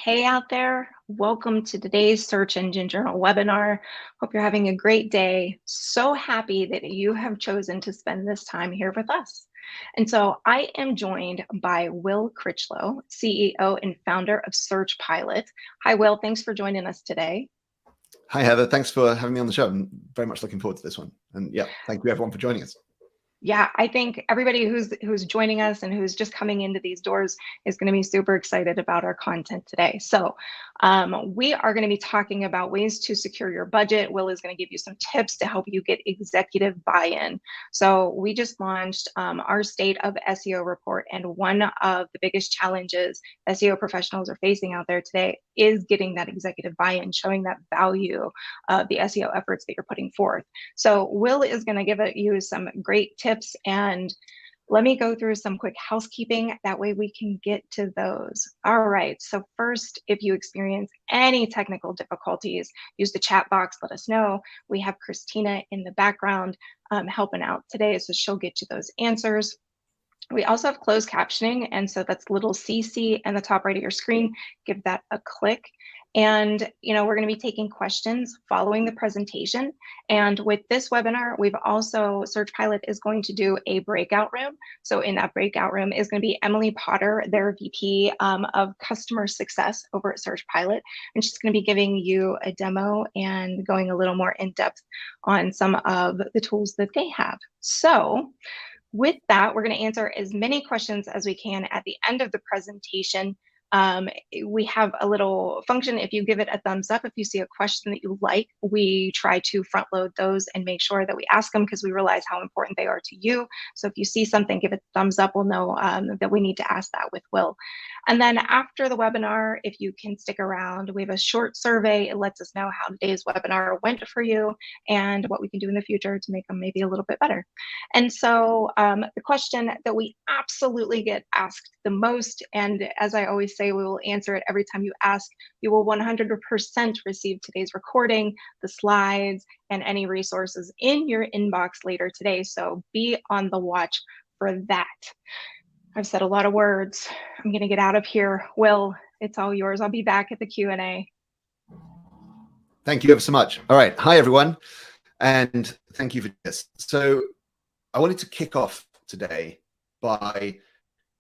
Hey out there, welcome to today's Search Engine Journal webinar. Hope you're having a great day. So happy that you have chosen to spend this time here with us. And so I am joined by Will Critchlow, CEO and founder of Search Pilot. Hi, Will, thanks for joining us today. Hi, Heather. Thanks for having me on the show. I'm very much looking forward to this one. And yeah, thank you everyone for joining us. Yeah, I think everybody who's joining us and who's just coming into these doors is going to be super excited about our content today. So we are going to be talking about ways to secure your budget. Will is going to give you some tips to help you get executive buy-in. So we just launched our State of SEO report, and one of the biggest challenges SEO professionals are facing out there today is getting that executive buy-in, showing that value of the SEO efforts that you're putting forth. So Will is going to give you some great tips, and let me go through some quick housekeeping. That way we can get to those. All right, so first, if you experience any technical difficulties, use the chat box, let us know. We have Christina in the background helping out today, so she'll get you those answers. We also have closed captioning, and so that's little CC in the top right of your screen. Give that a click. And we're going to be taking questions following the presentation. And with this webinar, we've also, Search Pilot is going to do a breakout room. So in that breakout room is going to be Emily Potter, their VP of customer success over at Search Pilot. And she's going to be giving you a demo and going a little more in depth on some of the tools that they have. So with that, we're going to answer as many questions as we can at the end of the presentation. We have a little function. If you give it a thumbs up, if you see a question that you like, we try to front load those and make sure that we ask them because we realize how important they are to you. So if you see something, give it a thumbs up. We'll know that we need to ask that with Will. And then after the webinar, if you can stick around, we have a short survey. It lets us know how today's webinar went for you and what we can do in the future to make them maybe a little bit better. And so the question that we absolutely get asked the most, and as I always say, we will answer it every time you ask, you will 100% receive today's recording, the slides, and any resources in your inbox later today. So be on the watch for that. I've said a lot of words. I'm going to get out of here. Will, it's all yours. I'll be back at the Q&A. Thank you ever so much. All right. Hi, everyone. And thank you for this. So I wanted to kick off today by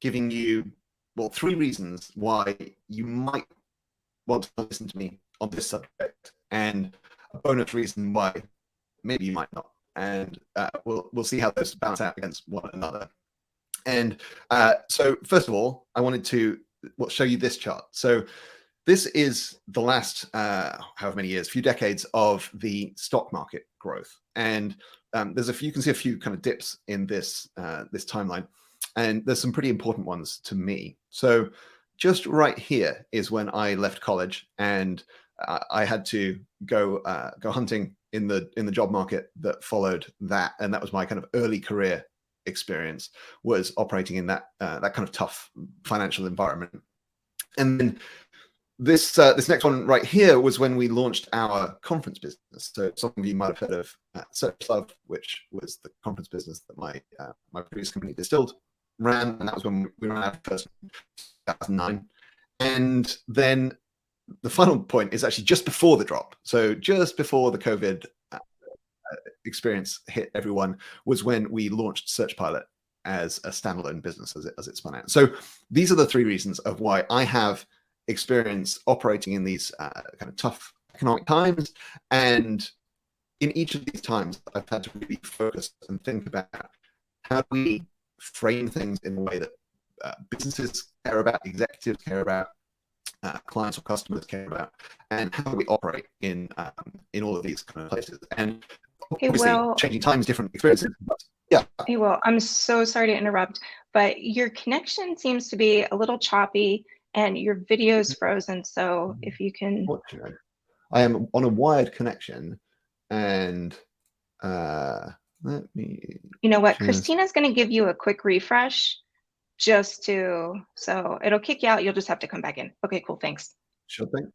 giving you, well, 3 reasons why you might want to listen to me on this subject, and a bonus reason why maybe you might not. And we'll see how those balance out against one another. And so first of all, I wanted to show you this chart. So this is the last, however many years, few decades of the stock market growth. And you can see a few kind of dips in this this timeline, and there's some pretty important ones to me. So just right here is when I left college, and I had to go hunting in the job market that followed that, and that was my kind of early career experience, was operating in that that kind of tough financial environment. And then this next one right here was when we launched our conference business. So some of you might have heard of Search Love, which was the conference business that my previous company Distilled ran, and that was when we ran our first in 2009. And then the final point is actually just before the drop. So just before the COVID experience hit everyone was when we launched Search Pilot as a standalone business as it spun out. So these are the 3 reasons of why I have experience operating in these kind of tough economic times. And in each of these times, I've had to really focus and think about how do we frame things in a way that businesses care about, executives care about, clients or customers care about, and how do we operate in all of these kind of places. And obviously, changing times, different experiences. But yeah. Hey, Will, I'm so sorry to interrupt, but your connection seems to be a little choppy and your video is frozen. So if you can. I am on a wired connection, and let me. You know what? Christina's going to give you a quick refresh so it'll kick you out. You'll just have to come back in. Okay, cool. Thanks. Sure thing.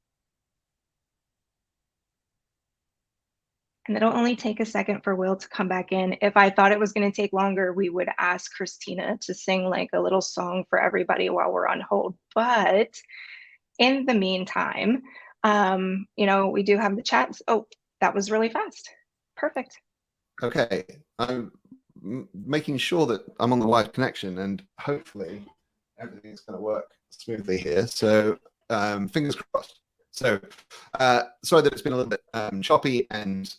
And it'll only take a second for Will to come back in. If I thought it was going to take longer, we would ask Christina to sing like a little song for everybody while we're on hold. But in the meantime, we do have the chats. Oh, that was really fast. Perfect. Okay, I'm making sure that I'm on the live connection, and hopefully everything's going to work smoothly here. So fingers crossed. So sorry that it's been a little bit choppy, and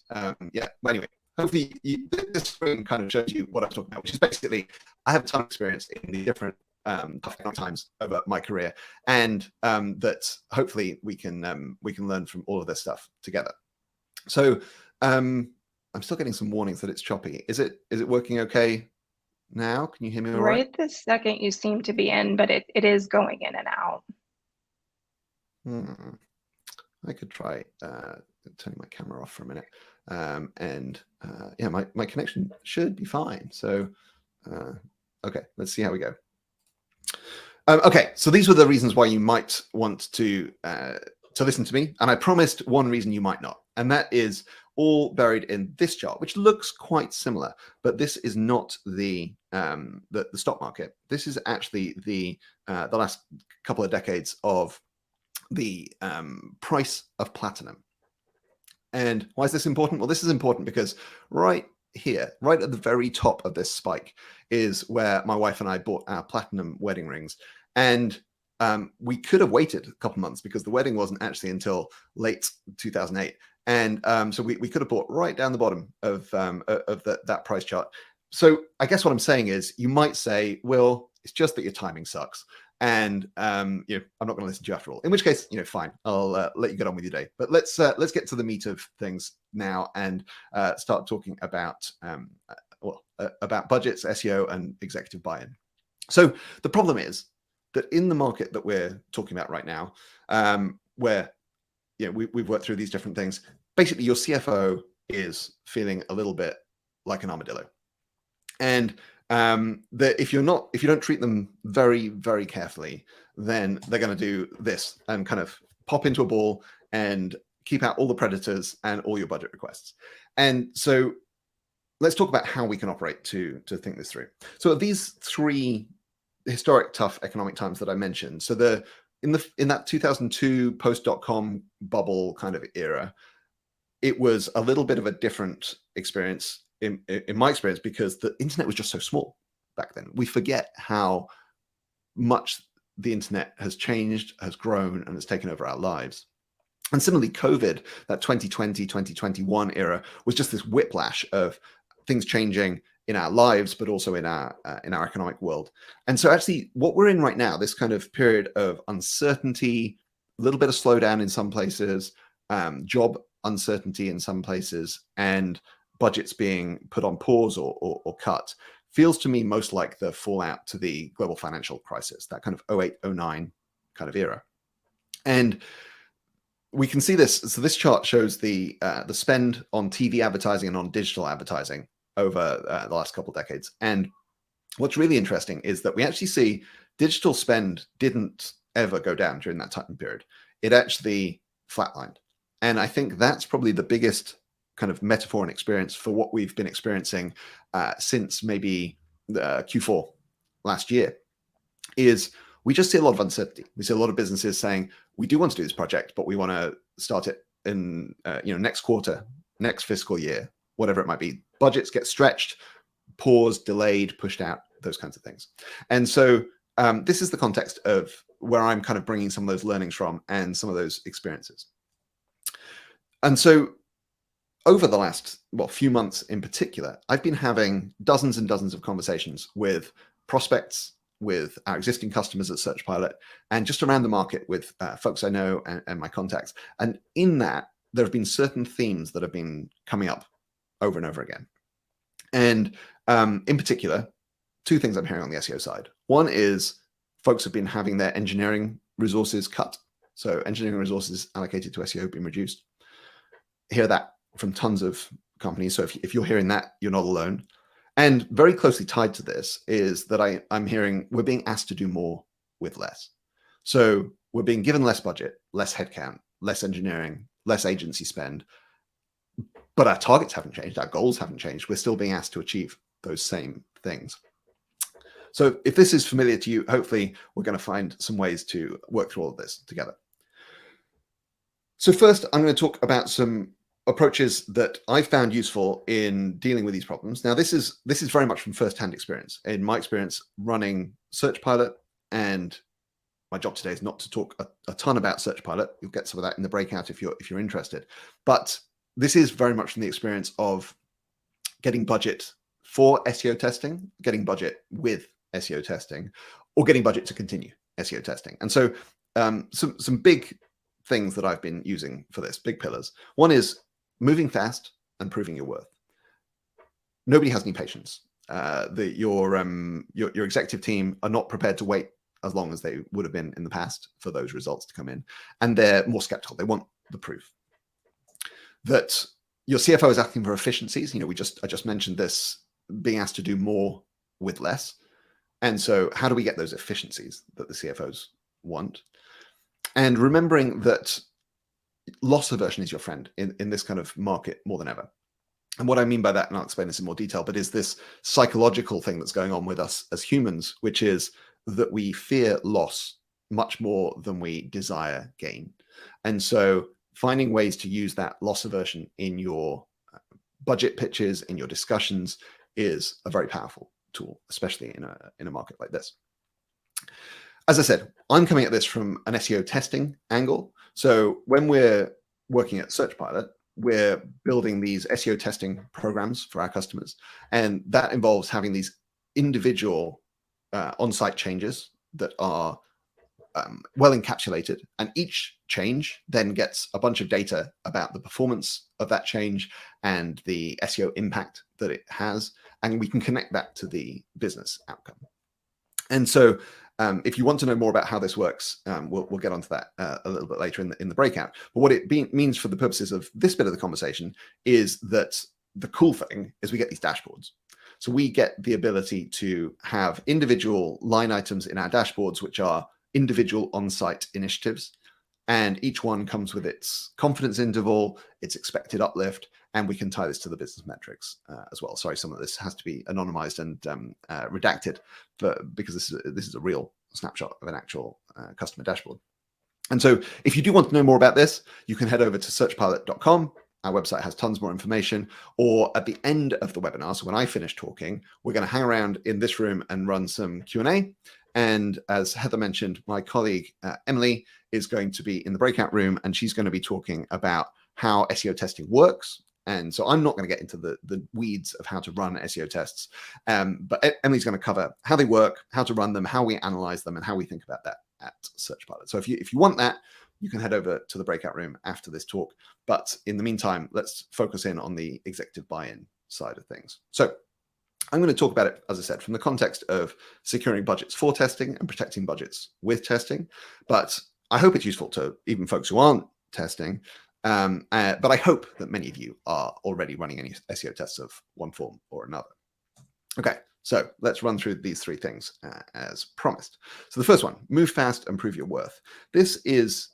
yeah. But anyway, hopefully this screen kind of shows you what I was talking about, which is basically I have a ton of experience in the different tough times over my career, and that hopefully we can learn from all of this stuff together. So I'm still getting some warnings that it's choppy. Is it working okay now? Can you hear me all right? Right this second you seem to be in, but it is going in and out. I could try turning my camera off for a minute. Yeah, my connection should be fine. So okay, let's see how we go. Okay, so these were the reasons why you might want to listen to me. And I promised one reason you might not. And that is all buried in this chart, which looks quite similar, but this is not the stock market. This is actually the last couple of decades of the price of platinum. And why is this important? Well, this is important because right here, right at the very top of this spike, is where my wife and I bought our platinum wedding rings. And we could have waited a couple months because the wedding wasn't actually until late 2008. And so we could have bought right down the bottom of that price chart. So I guess what I'm saying is you might say, well, it's just that your timing sucks. And I'm not going to listen to you after all. In which case, fine, I'll let you get on with your day. But let's get to the meat of things now and start talking about budgets, SEO, and executive buy-in. So the problem is that in the market that we're talking about right now, where we've worked through these different things, basically your CFO is feeling a little bit like an armadillo, and that if you don't treat them very, very carefully, then they're going to do this and kind of pop into a ball and keep out all the predators and all your budget requests. And so let's talk about how we can operate to think this through. So these three historic tough economic times that I mentioned, so in that 2002 post.com bubble kind of era, it was a little bit of a different experience in my experience because the internet was just so small back then. We forget how much the internet has changed, has grown, and has taken over our lives. And similarly, COVID, that 2020, 2021 era, was just this whiplash of things changing in our lives, but also in our economic world. And so actually what we're in right now, this kind of period of uncertainty, a little bit of slowdown in some places, job uncertainty in some places, and budgets being put on pause or cut, feels to me most like the fallout to the global financial crisis, that kind of 08, 09 kind of era. And we can see this. So this chart shows the spend on TV advertising and on digital advertising over the last couple of decades. And what's really interesting is that we actually see digital spend didn't ever go down during that time period. It actually flatlined. And I think that's probably the biggest kind of metaphor and experience for what we've been experiencing since maybe Q4 last year, is we just see a lot of uncertainty. We see a lot of businesses saying, we do want to do this project, but we want to start it in next quarter, next fiscal year, whatever it might be. Budgets get stretched, paused, delayed, pushed out, those kinds of things. And so this is the context of where I'm kind of bringing some of those learnings from and some of those experiences. And so over the last few months in particular, I've been having dozens and dozens of conversations with prospects, with our existing customers at SearchPilot, and just around the market with folks I know and my contacts. And in that, there have been certain themes that have been coming up over and over again. And in particular, two things I'm hearing on the SEO side. One is folks have been having their engineering resources cut. So engineering resources allocated to SEO have been reduced. Hear that from tons of companies. So if you're hearing that, you're not alone. And very closely tied to this is that I'm hearing we're being asked to do more with less. So we're being given less budget, less headcount, less engineering, less agency spend, but our targets haven't changed, our goals haven't changed. We're still being asked to achieve those same things. So if this is familiar to you, hopefully we're going to find some ways to work through all of this together. So first, I'm going to talk about some approaches that I found useful in dealing with these problems. Now, this is very much from first-hand experience. In my experience running Search Pilot, and my job today is not to talk a ton about Search Pilot. You'll get some of that in the breakout if you're interested. But this is very much from the experience of getting budget for SEO testing, getting budget with SEO testing, or getting budget to continue SEO testing. And so some big things that I've been using for this, big pillars. One is moving fast and proving your worth. Nobody has any patience. Your executive team are not prepared to wait as long as they would have been in the past for those results to come in, and they're more skeptical. They want the proof. That your CFO is asking for efficiencies. You know, I just mentioned this, being asked to do more with less. And so how do we get those efficiencies that the CFOs want? And remembering that loss aversion is your friend in this kind of market more than ever. And what I mean by that, and I'll explain this in more detail, but is this psychological thing that's going on with us as humans, which is that we fear loss much more than we desire gain. And so finding ways to use that loss aversion in your budget pitches, in your discussions, is a very powerful tool, especially in a market like this. As I said, I'm coming at this from an SEO testing angle. So when we're working at Search Pilot, we're building these SEO testing programs for our customers. And that involves having these individual on-site changes that are well encapsulated. And each change then gets a bunch of data about the performance of that change and the SEO impact that it has. And we can connect that to the business outcome. And so if you want to know more about how this works, we'll get onto that a little bit later in the breakout. But what it means for the purposes of this bit of the conversation is that the cool thing is we get these dashboards. So we get the ability to have individual line items in our dashboards, which are individual on-site initiatives. And each one comes with its confidence interval, its expected uplift, and we can tie this to the business metrics as well. Sorry, some of this has to be anonymized and redacted because this is a real snapshot of an actual customer dashboard. And so if you do want to know more about this, you can head over to searchpilot.com. Our website has tons more information, or at the end of the webinar, so when I finish talking, we're going to hang around in this room and run some Q&A. And as Heather mentioned, my colleague, Emily, is going to be in the breakout room, and she's going to be talking about how SEO testing works. And so I'm not going to get into the weeds of how to run SEO tests, but Emily's going to cover how they work, how to run them, how we analyze them, and how we think about that at Search Pilot. So if you want that, you can head over to the breakout room after this talk. But in the meantime, let's focus in on the executive buy-in side of things. So I'm going to talk about it, as I said, from the context of securing budgets for testing and protecting budgets with testing. But I hope it's useful to even folks who aren't testing. But I hope that many of you are already running any SEO tests of one form or another. Okay, so let's run through these three things as promised. So the first one, move fast and prove your worth. This is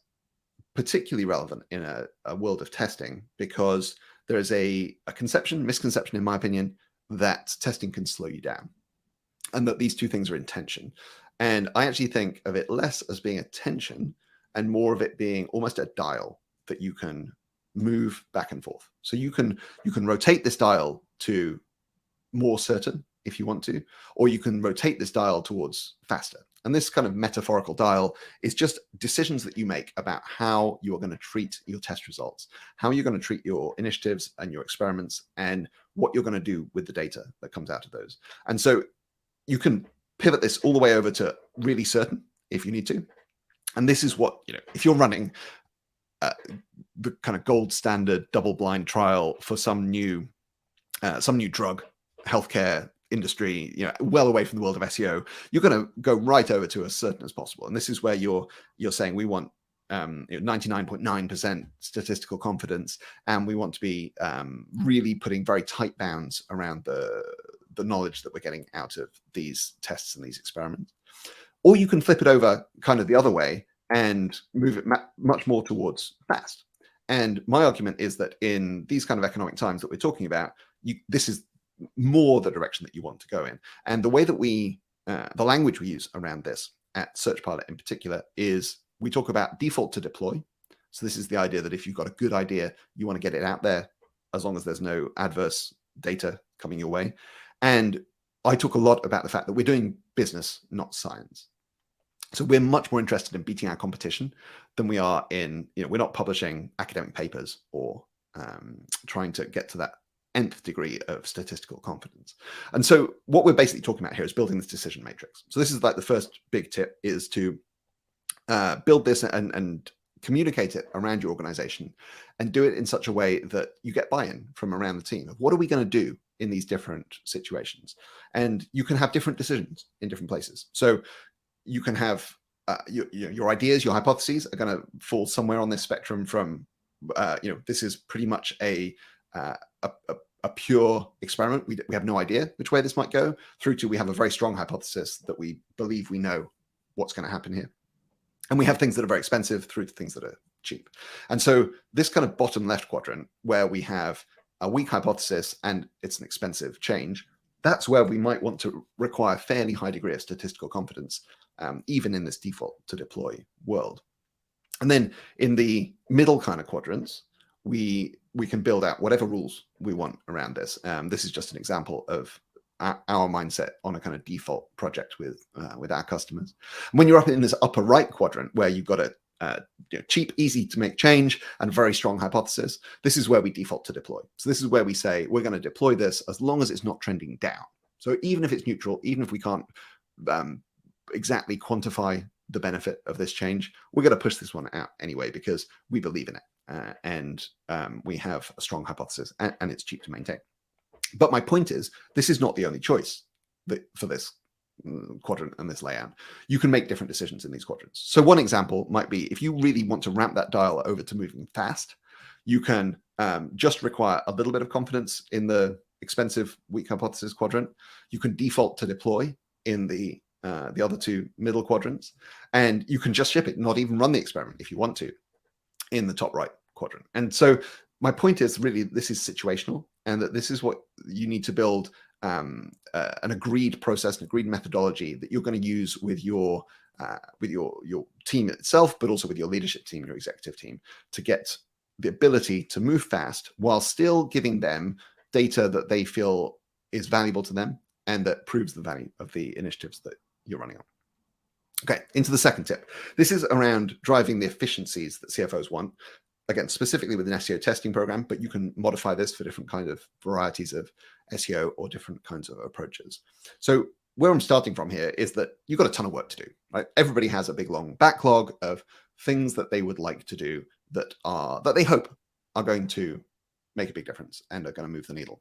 particularly relevant in a world of testing because there is a misconception, in my opinion, that testing can slow you down, and that these two things are in tension. And I actually think of it less as being a tension and more of it being almost a dial that you can move back and forth. So you can rotate this dial to more certain if you want to, or you can rotate this dial towards faster. And this kind of metaphorical dial is just decisions that you make about how you're going to treat your test results, how you're going to treat your initiatives and your experiments, and what you're going to do with the data that comes out of those. And so you can pivot this all the way over to really certain if you need to. And this is what, if you're running the kind of gold standard double-blind trial for some new drug, healthcare industry, well away from the world of SEO, you're going to go right over to as certain as possible. And this is where you're saying we want 99.9% statistical confidence, and we want to be really putting very tight bounds around the knowledge that we're getting out of these tests and these experiments. Or you can flip it over kind of the other way and move it much more towards fast. And my argument is that in these kind of economic times that we're talking about, this is more the direction that you want to go in. And the way that the language we use around this at Search Pilot in particular is we talk about default to deploy So this is the idea that if you've got a good idea, you want to get it out there as long as there's no adverse data coming your way. And I talk a lot about the fact that we're doing business, not science. So we're much more interested in beating our competition than we are in, we're not publishing academic papers or trying to get to that nth degree of statistical confidence. And so what we're basically talking about here is building this decision matrix. So this is like the first big tip, is to build this and communicate it around your organization, and do it in such a way that you get buy-in from around the team of what are we going to do in these different situations. And you can have different decisions in different places. So you can have your ideas, your hypotheses are going to fall somewhere on this spectrum from, this is pretty much a pure experiment. We have no idea which way this might go, through to we have a very strong hypothesis that we believe we know what's going to happen here. And we have things that are very expensive through to things that are cheap. And so this kind of bottom left quadrant, where we have a weak hypothesis and it's an expensive change, that's where we might want to require fairly high degree of statistical confidence, even in this default to deploy world. And then in the middle kind of quadrants, we can build out whatever rules we want around this. This is just an example of our mindset on a kind of default project with our customers. And when you're up in this upper right quadrant, where you've got a cheap, easy to make change and very strong hypothesis, this is where we default to deploy. So this is where we say we're going to deploy this as long as it's not trending down. So even if it's neutral, even if we can't exactly quantify the benefit of this change, we're going to push this one out anyway because we believe in it, and we have a strong hypothesis, and it's cheap to maintain. But my point is, this is not the only choice for this quadrant and this layout. You can make different decisions in these quadrants. So one example might be, if you really want to ramp that dial over to moving fast, you can just require a little bit of confidence in the expensive weak hypothesis quadrant. You can default to deploy in the other two middle quadrants, and you can just ship it, not even run the experiment if you want to, in the top right quadrant. And so my point is really, this is situational, and that this is what you need to build an agreed process, an agreed methodology that you're going to use with your team itself, but also with your leadership team, your executive team, to get the ability to move fast while still giving them data that they feel is valuable to them and that proves the value of the initiatives that you're running on. Okay, into the second tip. This is around driving the efficiencies that CFOs want. Again, specifically with an SEO testing program, but you can modify this for different kind of varieties of SEO or different kinds of approaches. So where I'm starting from here is that you've got a ton of work to do, right? Everybody has a big long backlog of things that they would like to do that they hope are going to make a big difference and are going to move the needle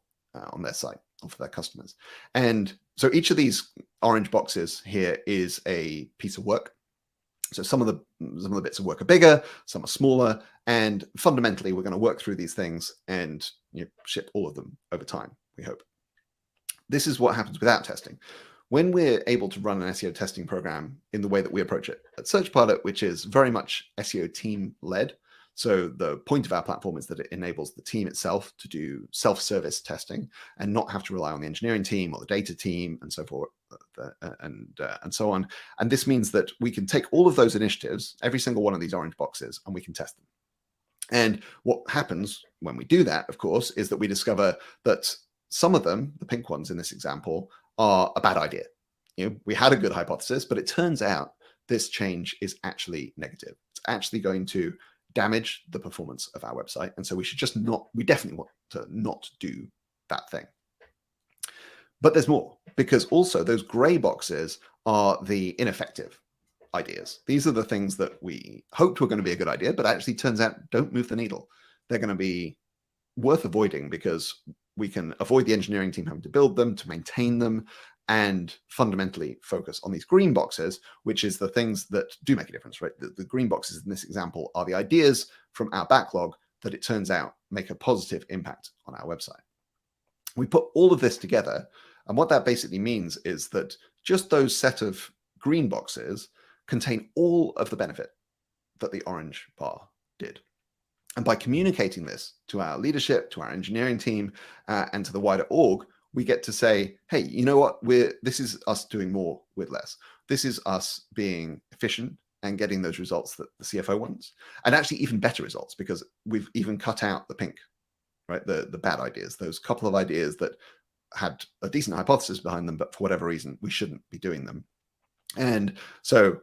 on their site or for their customers. And so each of these orange boxes here is a piece of work. So some of the bits of work are bigger, some are smaller, and fundamentally we're going to work through these things and ship all of them over time, we hope. This is what happens without testing. When we're able to run an SEO testing program in the way that we approach it at SearchPilot, which is very much SEO team led. So the point of our platform is that it enables the team itself to do self-service testing and not have to rely on the engineering team or the data team and so forth and so on. And this means that we can take all of those initiatives, every single one of these orange boxes, and we can test them. And what happens when we do that, of course, is that we discover that some of them, the pink ones in this example, are a bad idea. We had a good hypothesis, but it turns out this change is actually negative. It's actually going to damage the performance of our website. And so we definitely want to not do that thing. But there's more, because also those gray boxes are the ineffective ideas. These are the things that we hoped were going to be a good idea, but actually turns out don't move the needle. They're going to be worth avoiding because we can avoid the engineering team having to build them, to maintain them, and fundamentally focus on these green boxes, which is the things that do make a difference, right? The green boxes in this example are the ideas from our backlog that it turns out make a positive impact on our website. We put all of this together, and what that basically means is that just those set of green boxes contain all of the benefit that the orange bar did. And by communicating this to our leadership, to our engineering team, and to the wider org, we get to say, hey, you know what? This is us doing more with less. This is us being efficient and getting those results that the CFO wants, and actually even better results, because we've even cut out the pink, right? The bad ideas, those couple of ideas that had a decent hypothesis behind them, but for whatever reason, we shouldn't be doing them. And so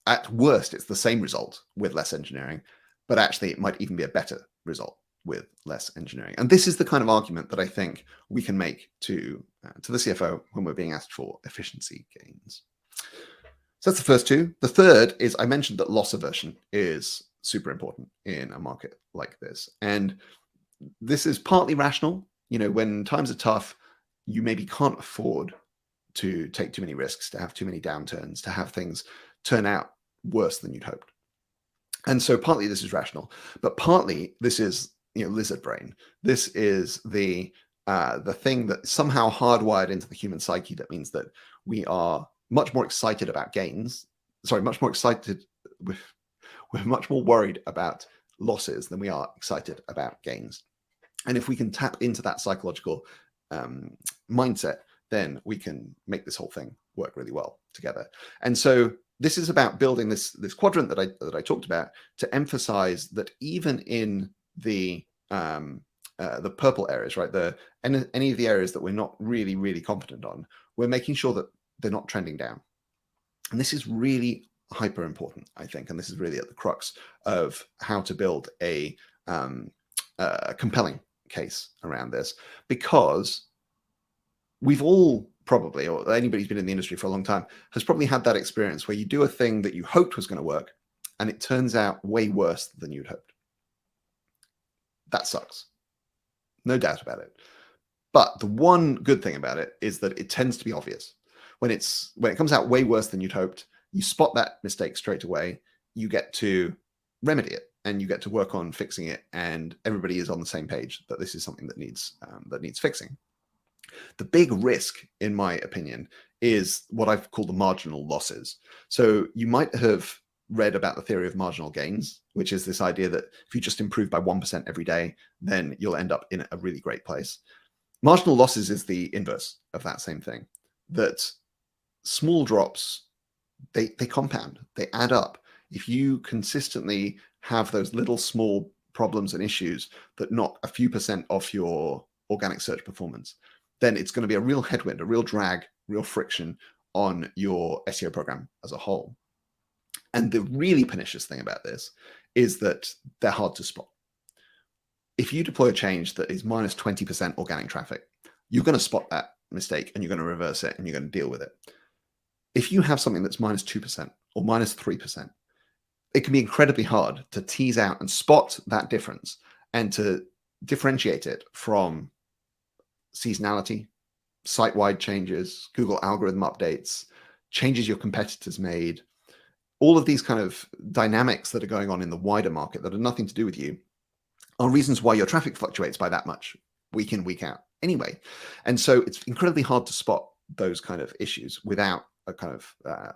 at worst, it's the same result with less engineering, but actually it might even be a better result with less engineering. And this is the kind of argument that I think we can make to the CFO when we're being asked for efficiency gains. So that's the first two. The third is, I mentioned that loss aversion is super important in a market like this. And this is partly rational. You know, when times are tough, you maybe can't afford to take too many risks, to have too many downturns, to have things turn out worse than you'd hoped. And so partly this is rational, but partly this is, you know, lizard brain. This is the thing that somehow hardwired into the human psyche that means that we are much more excited about gains. Sorry, much more excited. We're much more worried about losses than we are excited about gains. And if we can tap into that psychological mindset, then we can make this whole thing work really well together. And so this is about building this quadrant that I talked about to emphasize that even in the purple areas, right, any of the areas that we're not really confident on, we're making sure that they're not trending down. And this is really hyper important, I think, and this is really at the crux of how to build a compelling case around this, because we've all probably, or anybody who's been in the industry for a long time, has probably had that experience where you do a thing that you hoped was going to work and it turns out way worse than you'd hoped. That sucks. No doubt about it. But the one good thing about it is that it tends to be obvious. When it comes out way worse than you'd hoped, you spot that mistake straight away, you get to remedy it, and you get to work on fixing it, and everybody is on the same page that this is something that needs fixing. The big risk, in my opinion, is what I've called the marginal losses. So you might have read about the theory of marginal gains, which is this idea that if you just improve by 1% every day, then you'll end up in a really great place. Marginal losses is the inverse of that same thing, that small drops, they compound, they add up. If you consistently have those little small problems and issues that knock a few percent off your organic search performance, then it's going to be a real headwind, a real drag, real friction on your SEO program as a whole. And the really pernicious thing about this is that they're hard to spot. If you deploy a change that is minus 20% organic traffic, you're going to spot that mistake and you're going to reverse it and you're going to deal with it. If you have something that's minus 2% or minus 3%, it can be incredibly hard to tease out and spot that difference and to differentiate it from seasonality, site-wide changes, Google algorithm updates, changes your competitors made, all of these kind of dynamics that are going on in the wider market that have nothing to do with you are reasons why your traffic fluctuates by that much week in, week out anyway. And so it's incredibly hard to spot those kind of issues without a kind of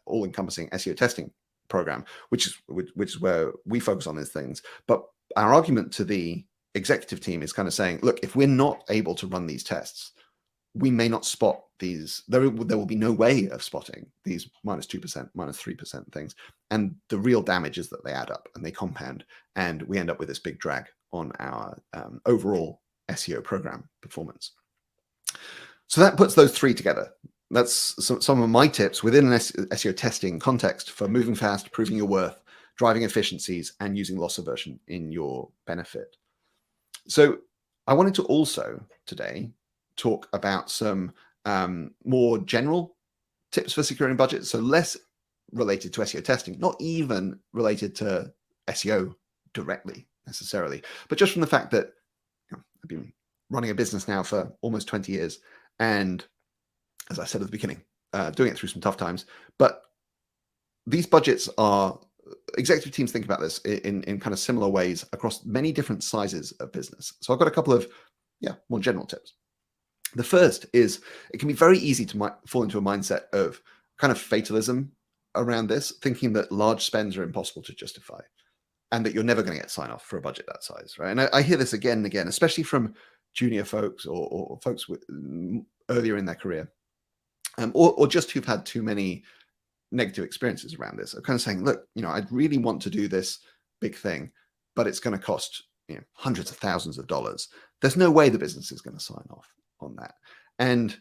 all-encompassing SEO testing program, which is where we focus on these things. But our argument to the executive team is kind of saying, look, if we're not able to run these tests, we may not spot these. There will be no way of spotting these minus 2%, minus 3% things. And the real damage is that they add up and they compound, and we end up with this big drag on our overall SEO program performance. So that puts those three together. That's some of my tips within an SEO testing context for moving fast, proving your worth, driving efficiencies, and using loss aversion in your benefit. So I wanted to also today talk about some more general tips for securing budget. So less related to SEO testing, not even related to SEO directly necessarily, but just from the fact that I've been running a business now for almost 20 years. And as I said at the beginning, doing it through some tough times. But these budgets are, executive teams think about this in kind of similar ways across many different sizes of business. So I've got a couple of more general tips. The first is it can be very easy to fall into a mindset of kind of fatalism around this, thinking that large spends are impossible to justify and that you're never going to get sign off for a budget that size, right? And I hear this again and again, especially from junior folks or folks earlier in their career. Or just who've had too many negative experiences around this, of kind of saying, look, I really want to do this big thing, but it's going to cost hundreds of thousands of dollars. There's no way the business is going to sign off on that. And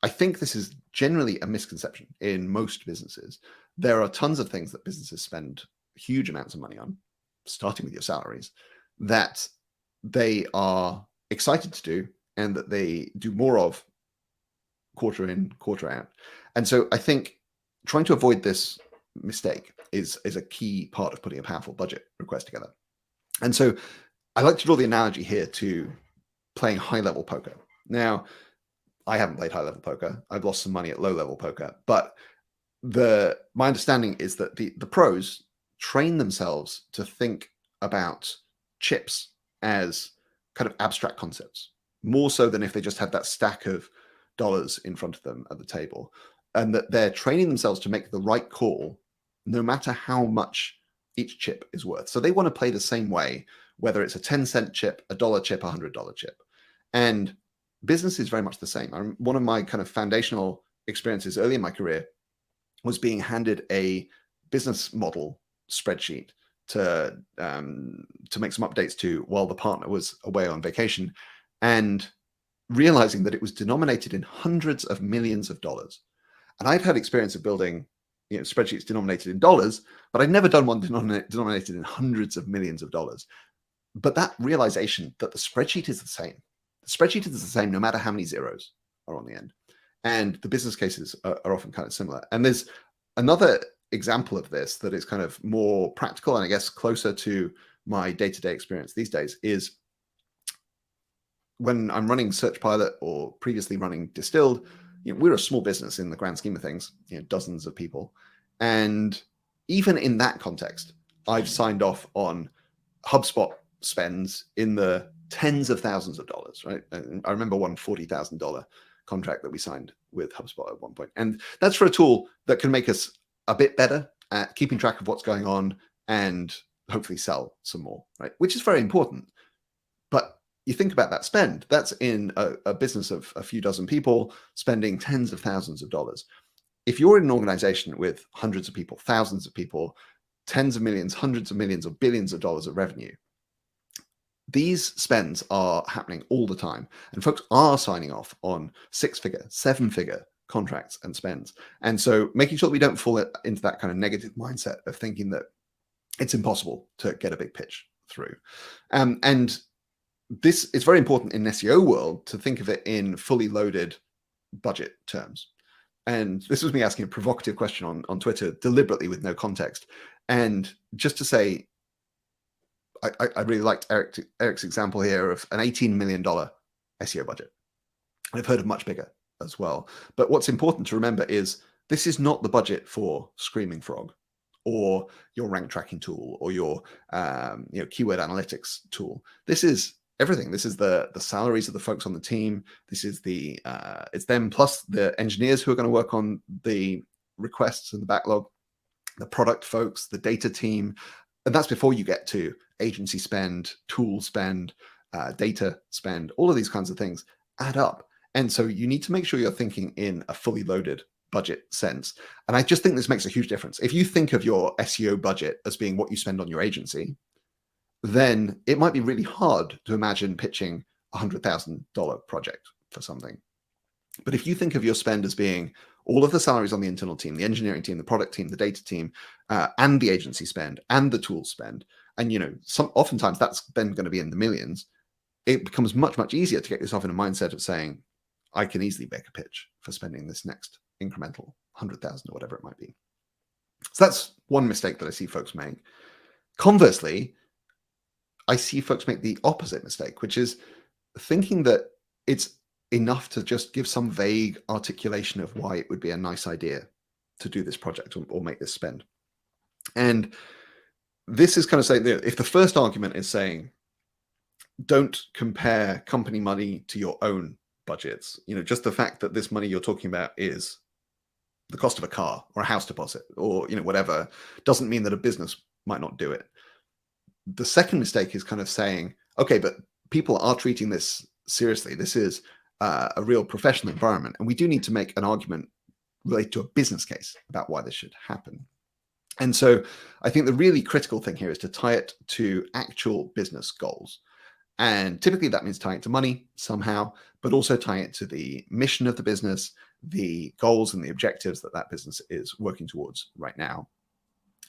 I think this is generally a misconception in most businesses. There are tons of things that businesses spend huge amounts of money on, starting with your salaries, that they are excited to do and that they do more of quarter in, quarter out. And so I think trying to avoid this mistake is a key part of putting a powerful budget request together. And so I like to draw the analogy here to playing high-level poker. Now, I haven't played high-level poker. I've lost some money at low-level poker, but my understanding is that the pros train themselves to think about chips as kind of abstract concepts, more so than if they just had that stack of dollars in front of them at the table, and that they're training themselves to make the right call no matter how much each chip is worth. So they want to play the same way, whether it's a 10-cent chip, a $1 chip, a $100 chip. And business is very much the same. One of my kind of foundational experiences early in my career was being handed a business model spreadsheet to make some updates to while the partner was away on vacation, and realizing that it was denominated in hundreds of millions of dollars. And I'd had experience of building spreadsheets denominated in dollars, but I'd never done one denominated in hundreds of millions of dollars. But that realization that the spreadsheet is the same. The spreadsheet is the same no matter how many zeros are on the end. And the business cases are often kind of similar. And there's another example of this that is kind of more practical and I guess closer to my day-to-day experience these days is when I'm running Search Pilot or previously running Distilled. We're a small business in the grand scheme of things, dozens of people. And even in that context, I've signed off on HubSpot spends in the tens of thousands of dollars, right? And I remember one $40,000 contract that we signed with HubSpot at one point. And that's for a tool that can make us a bit better at keeping track of what's going on and hopefully sell some more, right? Which is very important. But you think about that spend, that's in a business of a few dozen people spending tens of thousands of dollars. If you're in an organization with hundreds of people, thousands of people, tens of millions, hundreds of millions, or billions of dollars of revenue, these spends are happening all the time. And folks are signing off on 6-figure, 7-figure contracts and spends. And so making sure that we don't fall into that kind of negative mindset of thinking that it's impossible to get a big pitch through. And this is very important in SEO world to think of it in fully loaded budget terms. And this was me asking a provocative question on Twitter deliberately with no context. And just to say, I really liked Eric's example here of an $18 million SEO budget. I've heard of much bigger as well. But what's important to remember is this is not the budget for Screaming Frog or your rank tracking tool or your keyword analytics tool. This is everything. This is the salaries of the folks on the team. This is it's them plus the engineers who are going to work on the requests and the backlog, the product folks, the data team. And that's before you get to agency spend, tool spend, data spend. All of these kinds of things add up. And so you need to make sure you're thinking in a fully loaded budget sense. And I just think this makes a huge difference. If you think of your SEO budget as being what you spend on your agency, then it might be really hard to imagine pitching a $100,000 project for something. But if you think of your spend as being all of the salaries on the internal team, the engineering team, the product team, the data team, and the agency spend and the tool spend, and oftentimes that's then going to be in the millions, it becomes much, much easier to get yourself in a mindset of saying, I can easily make a pitch for spending this next incremental 100,000 or whatever it might be. So that's one mistake that I see folks make. Conversely, I see folks make the opposite mistake, which is thinking that it's enough to just give some vague articulation of why it would be a nice idea to do this project or make this spend. And this is kind of saying, if the first argument is saying, don't compare company money to your own budgets, just the fact that this money you're talking about is the cost of a car or a house deposit or, whatever, doesn't mean that a business might not do it. The second mistake is kind of saying, okay, but people are treating this seriously. This is a real professional environment. And we do need to make an argument related to a business case about why this should happen. And so I think the really critical thing here is to tie it to actual business goals. And typically that means tying it to money somehow, but also tying it to the mission of the business, the goals and the objectives that that business is working towards right now.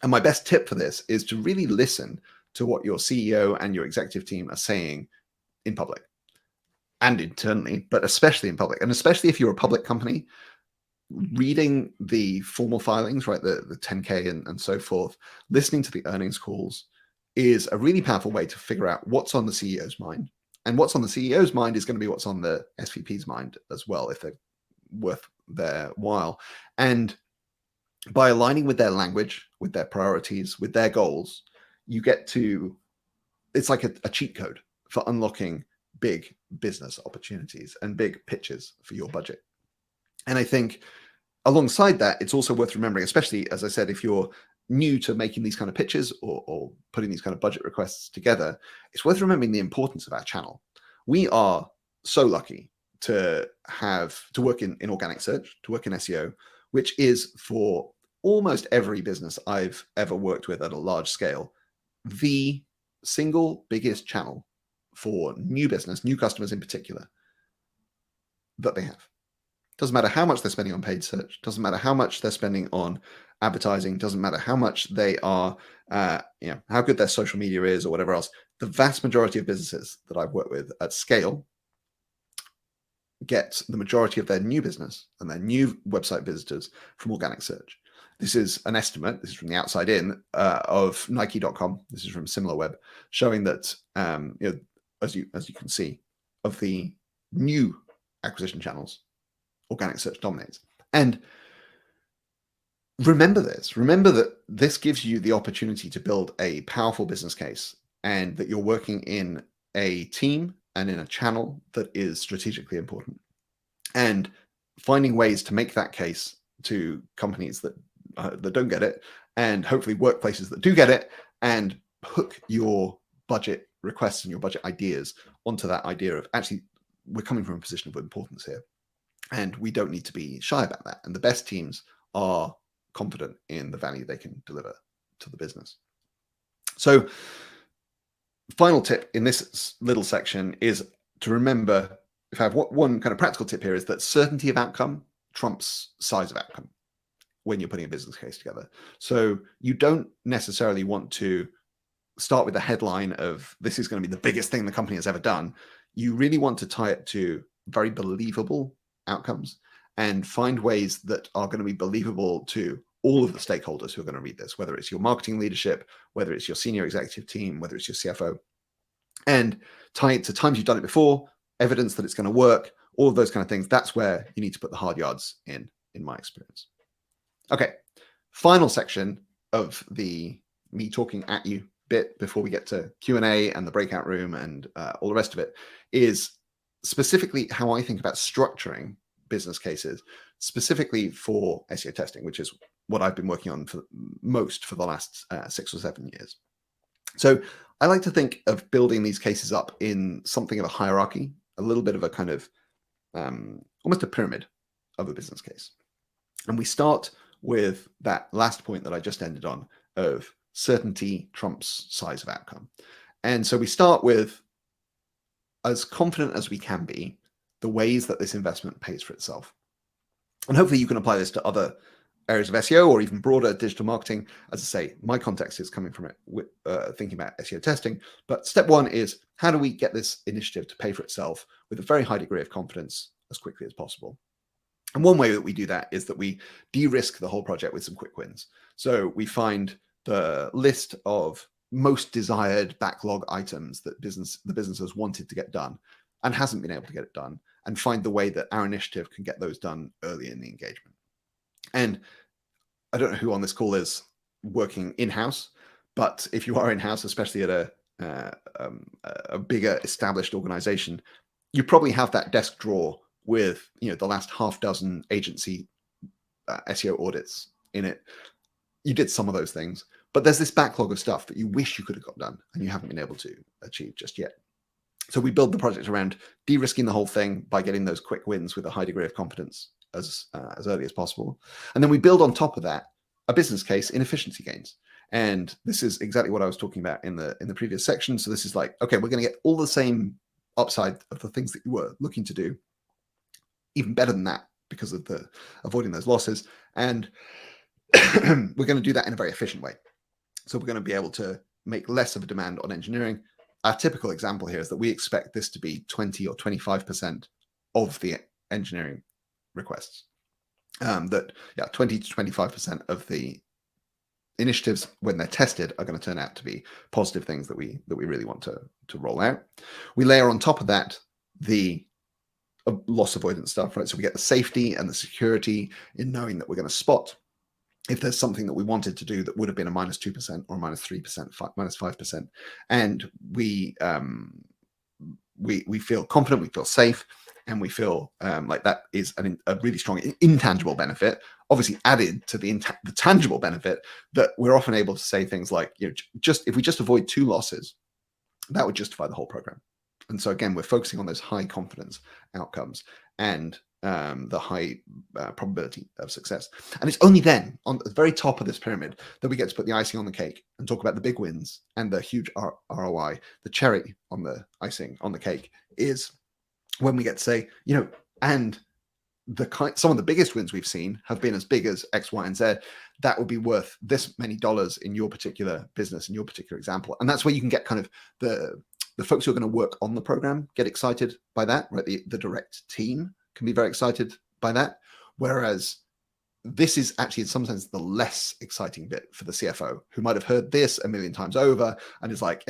And my best tip for this is to really listen to what your CEO and your executive team are saying in public and internally, but especially in public. And especially if you're a public company, reading the formal filings, right, the 10K and so forth, listening to the earnings calls is a really powerful way to figure out what's on the CEO's mind. And what's on the CEO's mind is going to be what's on the SVP's mind as well, if they're worth their while. And by aligning with their language, with their priorities, with their goals, you get to, it's like a cheat code for unlocking big business opportunities and big pitches for your budget. And I think alongside that, it's also worth remembering, especially, as I said, if you're new to making these kind of pitches or putting these kind of budget requests together, it's worth remembering the importance of our channel. We are so lucky to work in organic search, to work in SEO, which is for almost every business I've ever worked with at a large scale, the single biggest channel for new business, new customers in particular, that they have. Doesn't matter how much they're spending on paid search, doesn't matter how much they're spending on advertising, doesn't matter how much they are, how good their social media is or whatever else. The vast majority of businesses that I've worked with at scale get the majority of their new business and their new website visitors from organic search. This is an estimate, this is from the outside in, of Nike.com. This is from SimilarWeb, showing that, as you can see, of the new acquisition channels, organic search dominates. And remember this, remember that this gives you the opportunity to build a powerful business case, and that you're working in a team and in a channel that is strategically important, and finding ways to make that case to companies that don't get it, and hopefully workplaces that do get it, and hook your budget requests and your budget ideas onto that idea of, actually, we're coming from a position of importance here, and we don't need to be shy about that. And the best teams are confident in the value they can deliver to the business. So final tip in this little section is to remember, if I have one kind of practical tip here, is that certainty of outcome trumps size of outcome when you're putting a business case together. So you don't necessarily want to start with the headline of, this is going to be the biggest thing the company has ever done. You really want to tie it to very believable outcomes and find ways that are going to be believable to all of the stakeholders who are going to read this, whether it's your marketing leadership, whether it's your senior executive team, whether it's your CFO, and tie it to times you've done it before, evidence that it's going to work, all of those kind of things. That's where you need to put the hard yards in my experience. Okay, final section of the me talking at you bit before we get to Q&A and the breakout room and all the rest of it is specifically how I think about structuring business cases, specifically for SEO testing, which is what I've been working on for the last 6 or 7 years. So I like to think of building these cases up in something of a hierarchy, a little bit of a kind of almost a pyramid of a business case. And we start with that last point that I just ended on of certainty trumps size of outcome. And so we start with, as confident as we can be, the ways that this investment pays for itself. And hopefully you can apply this to other areas of SEO or even broader digital marketing. As I say, my context is coming from it, thinking about SEO testing. But step one is, how do we get this initiative to pay for itself with a very high degree of confidence as quickly as possible? And one way that we do that is that we de-risk the whole project with some quick wins. So we find the list of most desired backlog items that the business has wanted to get done and hasn't been able to get it done, and find the way that our initiative can get those done early in the engagement. And I don't know who on this call is working in-house, but if you are in-house, especially at a bigger established organization, you probably have that desk drawer with the last half dozen agency SEO audits in it. You did some of those things, but there's this backlog of stuff that you wish you could have got done and you haven't been able to achieve just yet. So we build the project around de-risking the whole thing by getting those quick wins with a high degree of confidence as early as possible. And then we build on top of that a business case in efficiency gains. And this is exactly what I was talking about in the previous section. So this is like, okay, we're going to get all the same upside of the things that you were looking to do, even better than that because of the avoiding those losses. And we're going to do that in a very efficient way. So we're going to be able to make less of a demand on engineering. Our typical example here is that we expect this to be 20 or 25% of the engineering requests. 20 to 25% of the initiatives, when they're tested, are going to turn out to be positive things that we really want to roll out. We layer on top of that the loss avoidance stuff, right? So we get the safety and the security in knowing that we're going to spot if there's something that we wanted to do that would have been a -2% or -3%, -5%, and we feel confident, we feel safe, and we feel like that is a really strong intangible benefit, obviously added to the tangible benefit that we're often able to say things like, just if we just avoid 2 losses, that would justify the whole program. And so again, we're focusing on those high confidence outcomes and the high probability of success. And it's only then, on the very top of this pyramid, that we get to put the icing on the cake and talk about the big wins and the huge ROI. The cherry on the icing on the cake is when we get to say, and some of the biggest wins we've seen have been as big as X, Y, and Z. That would be worth this many dollars in your particular business, in your particular example. And that's where you can get kind of the folks who are going to work on the program get excited by that, right? The direct team can be very excited by that. Whereas this is actually in some sense the less exciting bit for the CFO, who might have heard this a million times over and is like,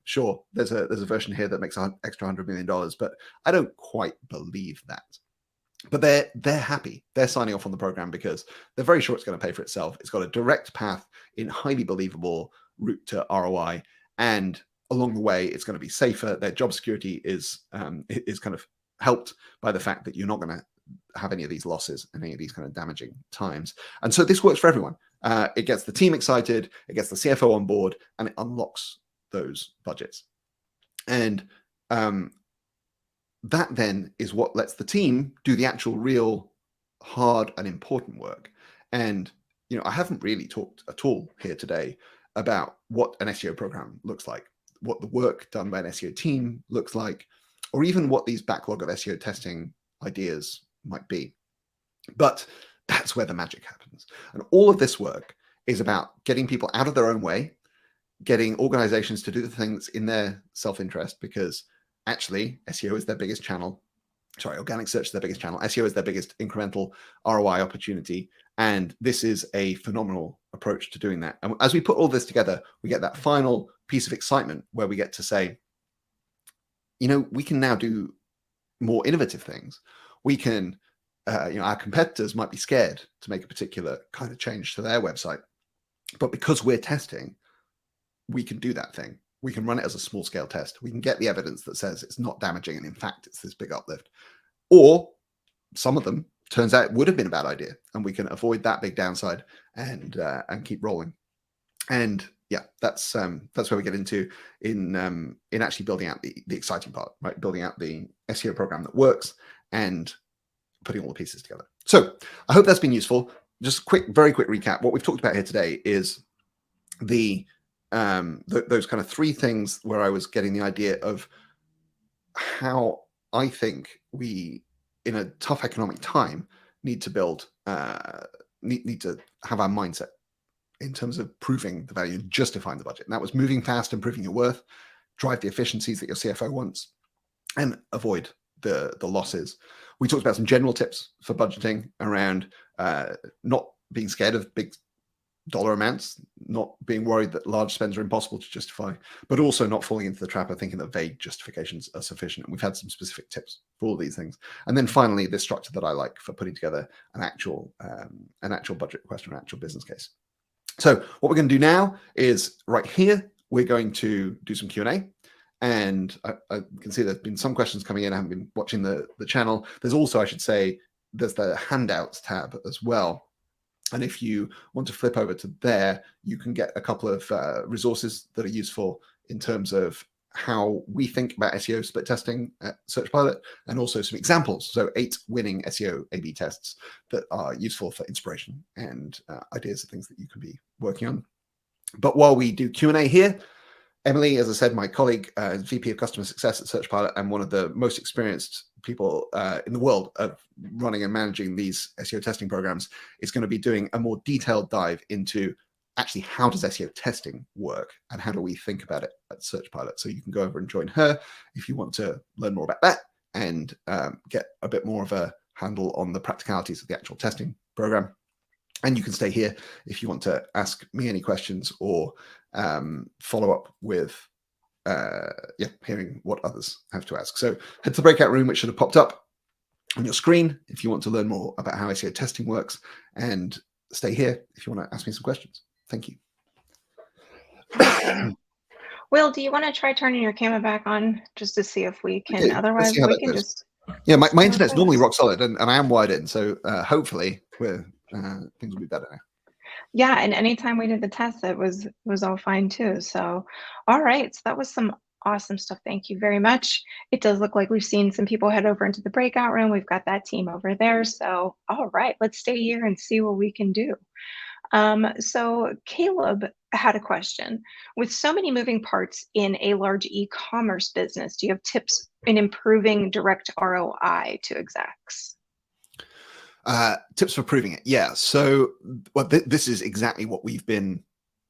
sure, there's a version here that makes an extra $100 million, but I don't quite believe that. But they're happy. They're signing off on the program because they're very sure it's going to pay for itself. It's got a direct path in highly believable route to ROI, and along the way, it's going to be safer. Their job security is kind of helped by the fact that you're not going to have any of these losses and any of these kind of damaging times. And so this works for everyone. It gets the team excited, it gets the CFO on board, and it unlocks those budgets. And that then is what lets the team do the actual real hard and important work. And, I haven't really talked at all here today about what an SEO program looks like, what the work done by an SEO team looks like, or even what these backlog of SEO testing ideas might be. But that's where the magic happens. And all of this work is about getting people out of their own way, getting organizations to do the things in their self-interest, because actually SEO is their biggest channel. Organic search is their biggest channel. SEO is their biggest incremental ROI opportunity. And this is a phenomenal approach to doing that. And as we put all this together, we get that final piece of excitement where we get to say, we can now do more innovative things. We can, our competitors might be scared to make a particular kind of change to their website, but because we're testing, we can do that thing. We can run it as a small scale test. We can get the evidence that says it's not damaging, and in fact, it's this big uplift. Or some of them turns out it would have been a bad idea, and we can avoid that big downside and keep rolling. And yeah, that's where we get into in actually building out the exciting part, right? Building out the SEO program that works and putting all the pieces together. So I hope that's been useful. Just very quick recap. What we've talked about here today is those kind of 3 things where I was getting the idea of how I think we, in a tough economic time, need to build, need to have our mindset in terms of proving the value and justifying the budget. And that was moving fast and proving your worth, drive the efficiencies that your CFO wants, and avoid the losses. We talked about some general tips for budgeting around not being scared of big dollar amounts, not being worried that large spends are impossible to justify, but also not falling into the trap of thinking that vague justifications are sufficient. And we've had some specific tips for all these things. And then finally, this structure that I like for putting together an actual budget request or an actual business case. So what we're going to do now is right here, we're going to do some Q&A. And I can see there's been some questions coming in. I haven't been watching the channel. There's also, I should say, there's the handouts tab as well. And if you want to flip over to there, you can get a couple of resources that are useful in terms of how we think about SEO split testing at Search Pilot, and also some examples. So 8 winning SEO A/B tests that are useful for inspiration and ideas of things that you can be working on. But while we do Q&A here, Emily, as I said, my colleague, VP of Customer Success at Search Pilot, and one of the most experienced people in the world of running and managing these SEO testing programs, is going to be doing a more detailed dive into actually how does SEO testing work and how do we think about it at Search Pilot. So you can go over and join her if you want to learn more about that and get a bit more of a handle on the practicalities of the actual testing program. And you can stay here if you want to ask me any questions or follow up with hearing what others have to ask. So head to the breakout room, which should have popped up on your screen if you want to learn more about how SEO testing works, and stay here if you want to ask me some questions. Thank you. Will, do you want to try turning your camera back on just to see if we can? Otherwise, we can just. Yeah, my internet's normally rock solid, and I am wired in, so hopefully things will be better now. Yeah, and anytime we did the test, it was all fine too. So, all right, so that was some awesome stuff. Thank you very much. It does look like we've seen some people head over into the breakout room. We've got that team over there. So, all right, let's stay here and see what we can do. So Caleb had a question. With so many moving parts in a large e-commerce business, do you have tips in improving direct ROI to execs? Tips for proving it. Yeah. So this is exactly what we've been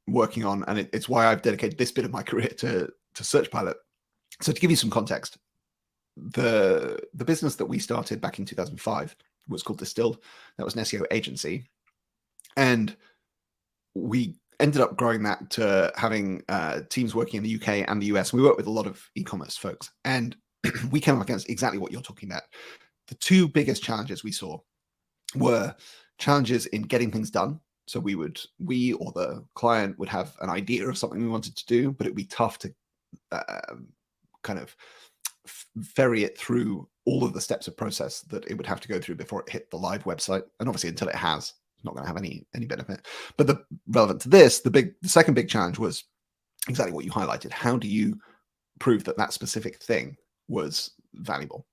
working on, and it's why I've dedicated this bit of my career to Search Pilot. So to give you some context, the business that we started back in 2005 was called Distilled. That was an SEO agency. And we ended up growing that to having teams working in the UK and the US. We work with a lot of e-commerce folks, and we came up against exactly what you're talking about. The two biggest challenges we saw were challenges in getting things done. So we or the client would have an idea of something we wanted to do, but it'd be tough to kind of ferry it through all of the steps of process that it would have to go through before it hit the live website. And obviously until it has, it's not going to have any benefit. But relevant to this, the second big challenge was exactly what you highlighted. How do you prove that specific thing was valuable?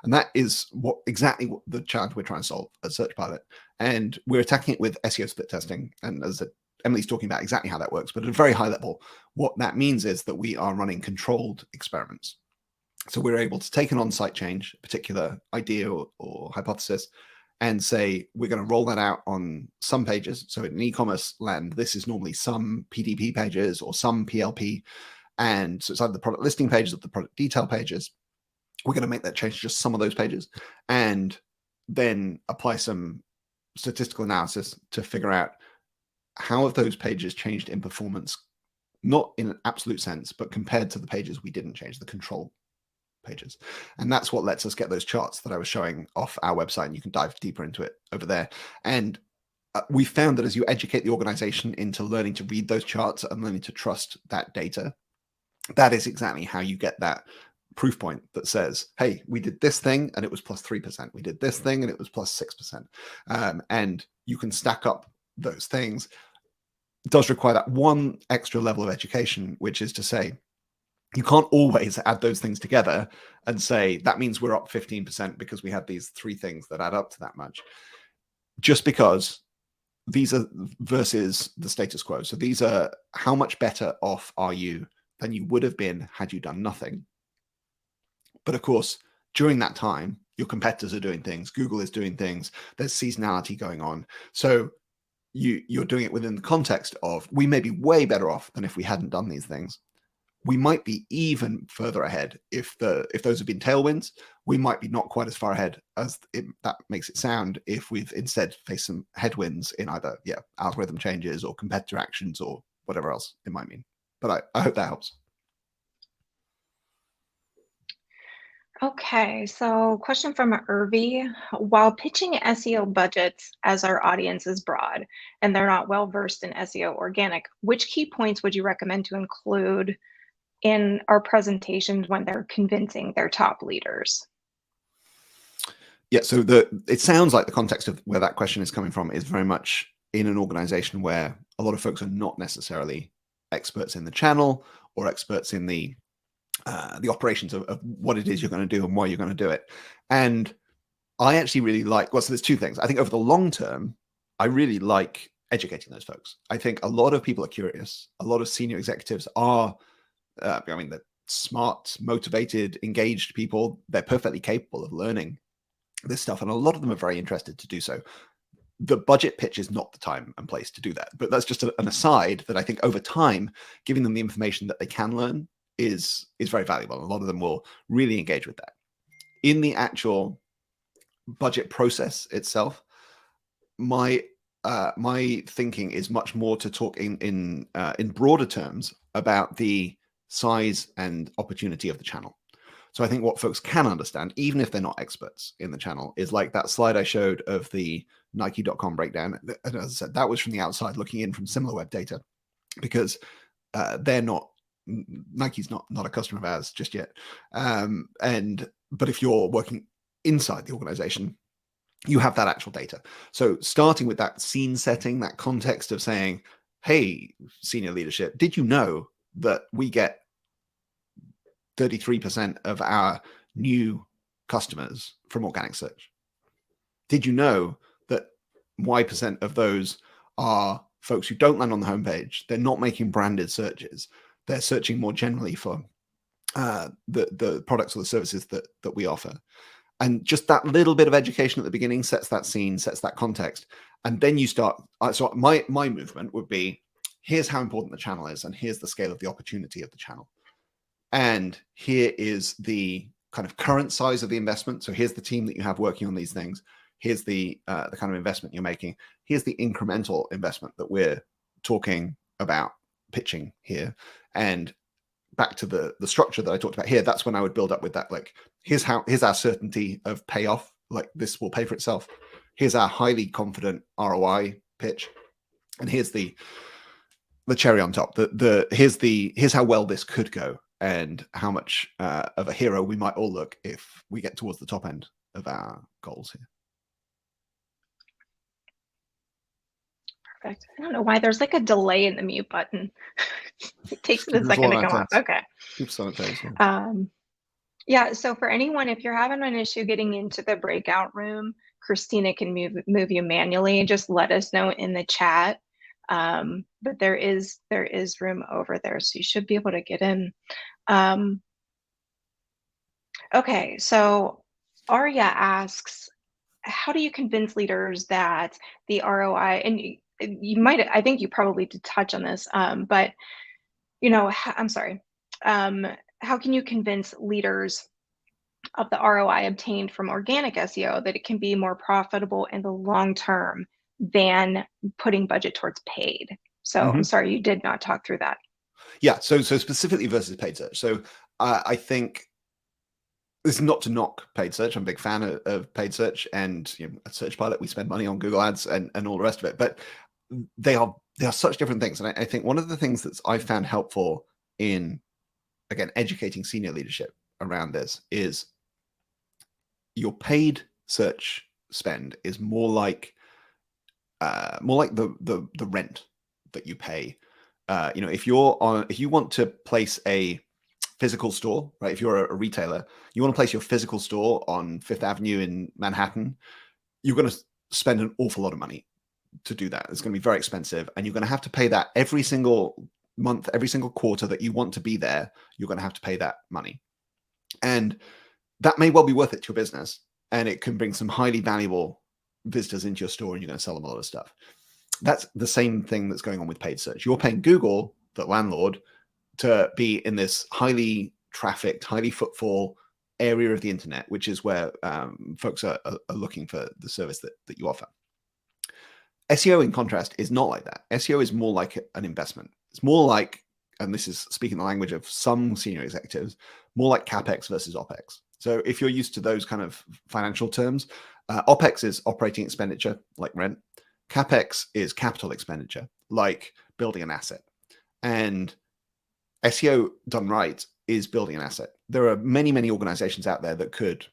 And that is exactly what the challenge we're trying to solve at Search Pilot. And we're attacking it with SEO split testing. And as Emily's talking about exactly how that works, but at a very high level, what that means is that we are running controlled experiments. So we're able to take an on-site change, a particular idea or hypothesis, and say, we're going to roll that out on some pages. So in e-commerce land, this is normally some PDP pages or some PLP. And so it's either the product listing pages or the product detail pages. We're going to make that change to just some of those pages and then apply some statistical analysis to figure out how have those pages changed in performance, not in an absolute sense, but compared to the pages we didn't change, the control pages. And that's what lets us get those charts that I was showing off our website, and you can dive deeper into it over there. And we found that as you educate the organization into learning to read those charts and learning to trust that data, that is exactly how you get that proof point that says, hey, we did this thing and it was plus 3%. We did this thing and it was plus 6%. And you can stack up those things. It does require that one extra level of education, which is to say, you can't always add those things together and say, that means we're up 15% because we had these three things that add up to that much. Just because these are versus the status quo. So these are how much better off are you than you would have been had you done nothing. But of course, during that time, your competitors are doing things. Google is doing things. There's seasonality going on. So you're doing it within the context of, we may be way better off than if we hadn't done these things. We might be even further ahead if those have been tailwinds. We might be not quite as far ahead as that makes it sound if we've instead faced some headwinds in either algorithm changes or competitor actions or whatever else it might mean. But I hope that helps. Okay, so question from Irvi. While pitching SEO budgets as our audience is broad and they're not well versed in SEO organic, which key points would you recommend to include in our presentations when they're convincing their top leaders? Yeah, so it sounds like the context of where that question is coming from is very much in an organization where a lot of folks are not necessarily experts in the channel or experts in the the operations of what it is you're going to do and why you're going to do it. And I actually really like, well, so there's two things. I think over the long term, I really like educating those folks. I think a lot of people are curious. A lot of senior executives are, I mean, they're smart, motivated, engaged people. They're perfectly capable of learning this stuff. And a lot of them are very interested to do so. The budget pitch is not the time and place to do that. But that's just an aside that I think over time, giving them the information that they can learn is very valuable. A lot of them will really engage with that. In the actual budget process itself, my thinking is much more to talk in broader terms about the size and opportunity of the channel. So I think what folks can understand, even if they're not experts in the channel, is like that slide I showed of the Nike.com breakdown. And as I said, that was from the outside looking in from SimilarWeb data, because they're not, Nike's not a customer of ours just yet. But if you're working inside the organization, you have that actual data. So starting with that scene setting, that context of saying, hey, senior leadership, did you know that we get 33% of our new customers from organic search? Did you know that Y% of those are folks who don't land on the homepage? They're not making branded searches. They're searching more generally for the products or the services that we offer. And just that little bit of education at the beginning sets that scene, sets that context. And then you start. So my movement would be, here's how important the channel is, and here's the scale of the opportunity of the channel. And here is the kind of current size of the investment. So here's the team that you have working on these things. Here's the kind of investment you're making. Here's the incremental investment that we're talking about pitching here. And back to the structure that I talked about here, that's when I would build up with that. Like, here's our certainty of payoff. Like, this will pay for itself. Here's our highly confident ROI pitch. And here's the cherry on top. Here's how well this could go, and how much of a hero we might all look if we get towards the top end of our goals here. Perfect. I don't know why there's like a delay in the mute button. It takes it a second to come off. Okay. Keeps on it. Yeah. So for anyone, if you're having an issue getting into the breakout room, Christina can move you manually. Just let us know in the chat. But there is room over there, so you should be able to get in. Okay, so Arya asks, how do you convince leaders that the ROI, and you might, I think you probably did touch on this, but you know, I'm sorry. How can you convince leaders of the ROI obtained from organic SEO that it can be more profitable in the long term than putting budget towards paid? So I'm sorry, you did not talk through that. Yeah, so specifically versus paid search. So I think this is not to knock paid search. I'm a big fan of paid search, and at Search Pilot, we spend money on Google Ads and all the rest of it. But they are such different things. And I think one of the things that I found helpful in, again, educating senior leadership around this is your paid search spend is more like the rent that you pay. If you want to place a physical store, right? If you're a retailer, you want to place your physical store on Fifth Avenue in Manhattan, you're going to spend an awful lot of money to do that. It's going to be very expensive, and you're going to have to pay that every single month, every single quarter that you want to be there. You're going to have to pay that money, and that may well be worth it to your business, and it can bring some highly valuable visitors into your store, and you're going to sell them a lot of stuff. That's the same thing that's going on with paid search. You're paying Google, the landlord, to be in this highly trafficked, highly footfall area of the internet, which is where folks are looking for the service that you offer. SEO, in contrast, is not like that. SEO is more like an investment. It's more like, and this is speaking the language of some senior executives, more like CapEx versus OpEx. So if you're used to those kind of financial terms, OpEx is operating expenditure, like rent. CapEx is capital expenditure, like building an asset. And SEO done right is building an asset. There are many, many organizations out there that could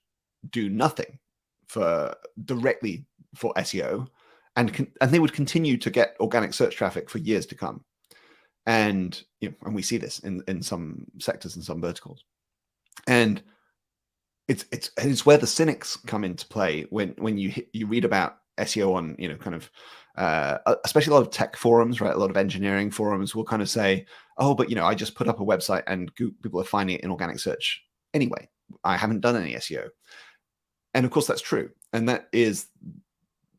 do nothing directly for SEO, and they would continue to get organic search traffic for years to come. And and we see this in some sectors and some verticals. And it's where the cynics come into play when you read about SEO on kind of especially a lot of tech forums, right? A lot of engineering forums will kind of say, oh, but I just put up a website and people are finding it in organic search anyway. I haven't done any SEO. And of course that's true. And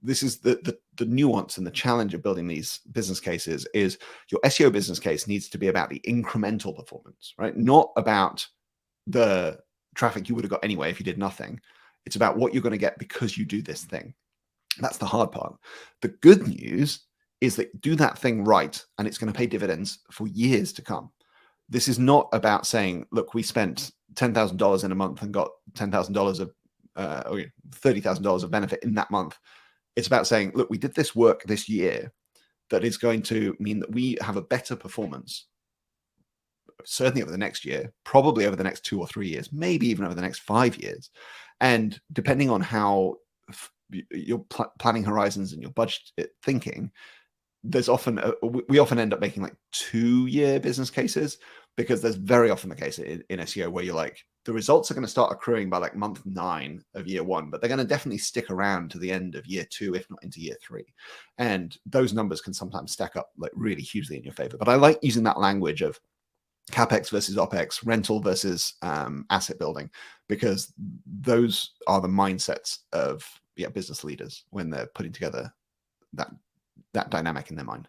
this is the nuance and the challenge of building these business cases is your SEO business case needs to be about the incremental performance, right? Not about the traffic you would have got anyway if you did nothing. It's about what you're going to get because you do this thing. That's the hard part. The good news is that do that thing right, and it's going to pay dividends for years to come. This is not about saying, look, we spent $10,000 in a month and got $10,000 of or $30,000 of benefit in that month. It's about saying, look, we did this work this year that is going to mean that we have a better performance, certainly over the next year, probably over the next 2 or 3 years, maybe even over the next 5 years. And depending on how your planning horizons and your budget thinking, there's often we often end up making like 2-year business cases, because there's very often the case in SEO where you're like, the results are going to start accruing by like month 9 of year 1, but they're going to definitely stick around to the end of year 2, if not into year 3. And those numbers can sometimes stack up like really hugely in your favor. But I like using that language of CapEx versus OpEx, rental versus asset building, because those are the mindsets of business leaders when they're putting together that dynamic in their mind.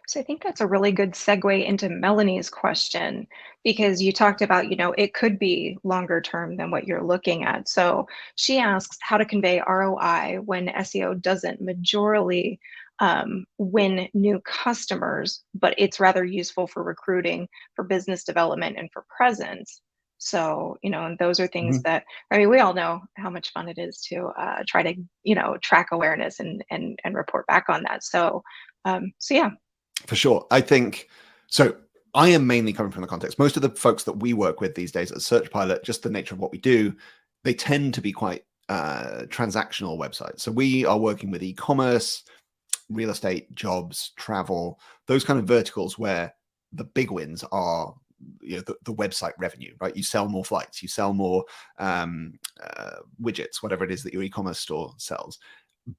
So I think that's a really good segue into Melanie's question, because you talked about, it could be longer term than what you're looking at. So she asks how to convey ROI when SEO doesn't majorly win new customers, but it's rather useful for recruiting, for business development, and for presence. So, and those are things that, we all know how much fun it is to try to, track awareness and report back on that. So yeah. For sure. I think, so I am mainly coming from the context. Most of the folks that we work with these days at Search Pilot, just the nature of what we do, they tend to be quite transactional websites. So we are working with e-commerce, real estate, jobs, travel, those kind of verticals where the big wins are the website revenue, right? You sell more flights, you sell more widgets, whatever it is that your e-commerce store sells.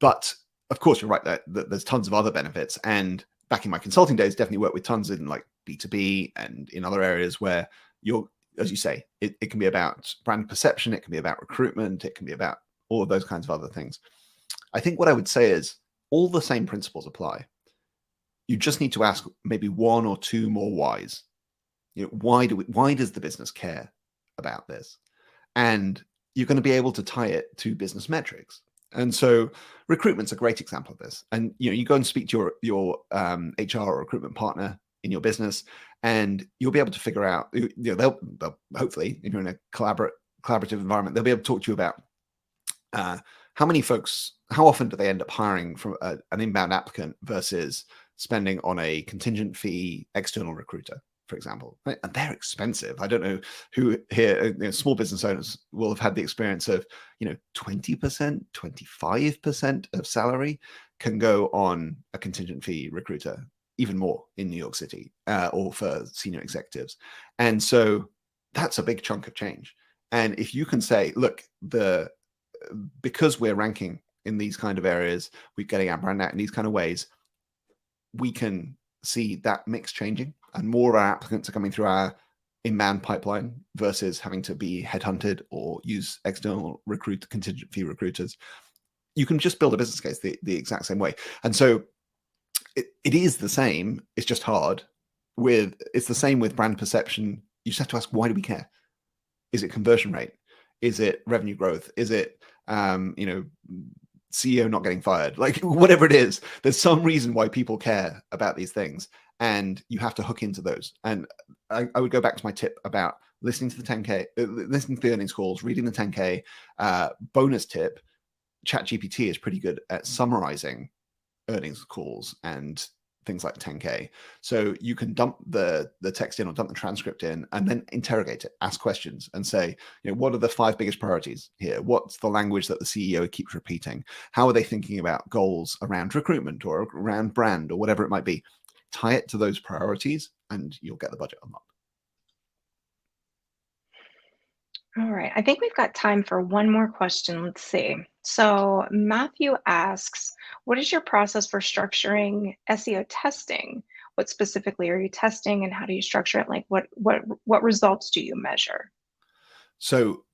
But of course, you're right that there's tons of other benefits. And back in my consulting days, definitely worked with tons in like B2B and in other areas where you're, as you say, it can be about brand perception, it can be about recruitment, it can be about all of those kinds of other things. I think what I would say is all the same principles apply. You just need to ask maybe 1 or 2 more whys. Why does the business care about this? And you're going to be able to tie it to business metrics. And so recruitment's a great example of this. And you go and speak to your HR or recruitment partner in your business, and you'll be able to figure out, they'll hopefully, if you're in a collaborative environment, they'll be able to talk to you about how often do they end up hiring from an inbound applicant versus spending on a contingent fee external recruiter, for example. Right? And they're expensive. I don't know who here, small business owners will have had the experience of, 20%, 25% of salary can go on a contingent fee recruiter, even more in New York City or for senior executives. And so that's a big chunk of change. And if you can say, look, because we're ranking in these kind of areas, we're getting our brand out in these kind of ways, we can see that mix changing, and more of our applicants are coming through our inbound pipeline versus having to be headhunted or use external contingent fee recruiters. You can just build a business case the exact same way. And so it is the same. It's just hard. It's the same with brand perception. You just have to ask, why do we care? Is it conversion rate? Is it revenue growth? Is it CEO not getting fired? Like whatever it is, there's some reason why people care about these things, and you have to hook into those. And I would go back to my tip about listening to the 10K, listening to the earnings calls, reading the 10K. Bonus tip: ChatGPT is pretty good at summarizing earnings calls and things like 10K. So you can dump the text in or dump the transcript in and then interrogate it, ask questions and say, what are the 5 biggest priorities here? What's the language that the CEO keeps repeating? How are they thinking about goals around recruitment or around brand or whatever it might be? tie it to those priorities, and you'll get the budget unlocked. All right, I think we've got time for one more question. Let's see. So Matthew asks, what is your process for structuring SEO testing? What specifically are you testing, and how do you structure it? Like what results do you measure? So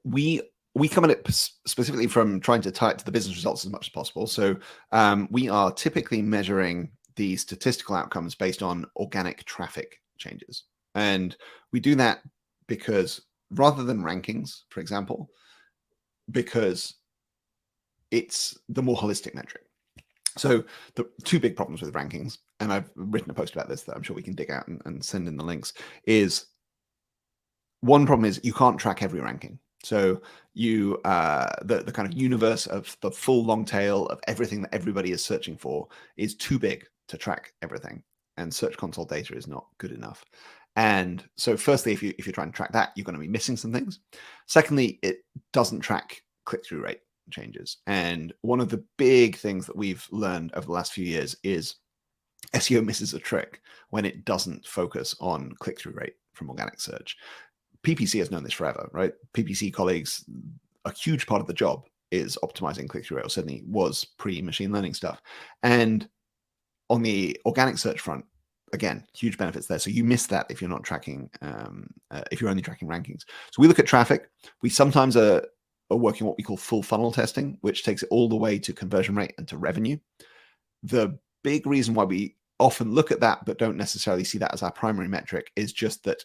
we come at it specifically from trying to tie it to the business results as much as possible. So we are typically measuring the statistical outcomes based on organic traffic changes. And we do that because rather than rankings, for example, because it's the more holistic metric. So the two big problems with rankings, and I've written a post about this that I'm sure we can dig out and send in the links, is one problem is you can't track every ranking. So you the kind of universe of the full long tail of everything that everybody is searching for is too big to track everything, and Search Console data is not good enough. And so firstly, if you're trying to track that, you're going to be missing some things. Secondly, it doesn't track click-through rate changes. And one of the big things that we've learned over the last few years is SEO misses a trick when it doesn't focus on click-through rate from organic search. PPC has known this forever, right? PPC colleagues, a huge part of the job is optimizing click-through rate, or certainly was pre-machine learning stuff. And on the organic search front, again, huge benefits there. So you miss that if you're not tracking, if you're only tracking rankings. So we look at traffic. We sometimes are working what we call full funnel testing, which takes it all the way to conversion rate and to revenue. The big reason why we often look at that, but don't necessarily see that as our primary metric, is just that